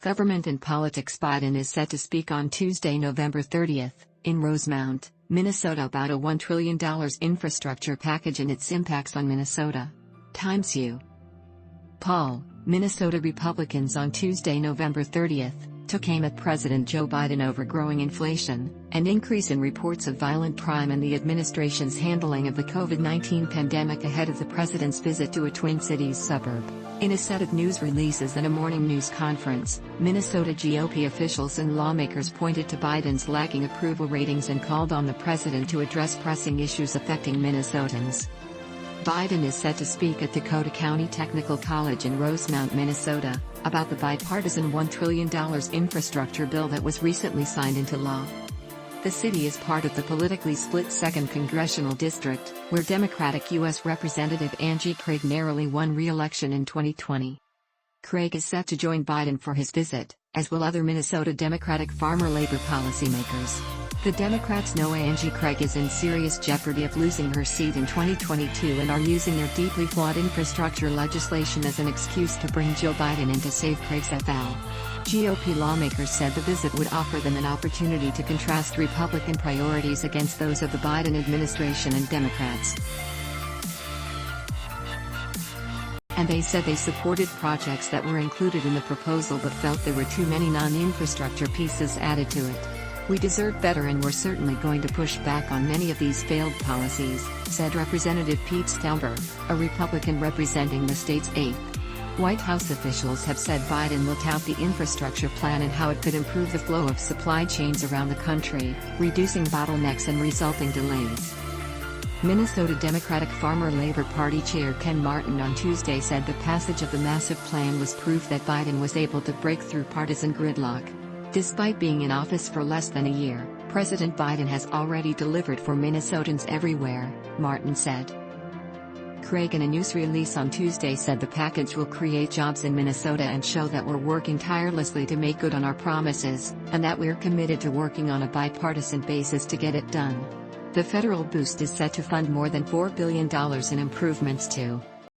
Government and Politics. Biden is set to speak on Tuesday, November 30th, in Rosemount, Minnesota about a $1 trillion infrastructure package and its impacts on Minnesota. Times U. Paul, Minnesota Republicans on Tuesday, November 30th, took aim at President Joe Biden over growing inflation, an increase in reports of violent crime and the administration's handling of the COVID-19 pandemic ahead of the president's visit to a Twin Cities suburb. In a set of news releases and a morning news conference, Minnesota GOP officials and lawmakers pointed to Biden's lagging approval ratings and called on the president to address pressing issues affecting Minnesotans. Biden is set to speak at Dakota County Technical College in Rosemount, Minnesota, about the bipartisan $1 trillion infrastructure bill that was recently signed into law. The city is part of the politically split 2nd Congressional District, where Democratic U.S. Representative Angie Craig narrowly won re-election in 2020. Craig is set to join Biden for his visit, as will other Minnesota Democratic farmer-labor policymakers. The Democrats know Angie Craig is in serious jeopardy of losing her seat in 2022 and are using their deeply flawed infrastructure legislation as an excuse to bring Joe Biden in to save Craig's FL. GOP lawmakers said the visit would offer them an opportunity to contrast Republican priorities against those of the Biden administration and Democrats. And they said they supported projects that were included in the proposal but felt there were too many non-infrastructure pieces added to it. "We deserve better and we're certainly going to push back on many of these failed policies," said Representative Pete Stauber, a Republican representing the state's 8th. White House officials have said Biden will tout the infrastructure plan and how it could improve the flow of supply chains around the country, reducing bottlenecks and resulting delays. Minnesota Democratic Farmer-Labor Party Chair Ken Martin on Tuesday said the passage of the massive plan was proof that Biden was able to break through partisan gridlock. Despite being in office for less than a year, President Biden has already delivered for Minnesotans everywhere, Martin said. Craig in a news release on Tuesday said the package will create jobs in Minnesota and show that we're working tirelessly to make good on our promises, and that we're committed to working on a bipartisan basis to get it done. The federal boost is set to fund more than $4 billion in improvements to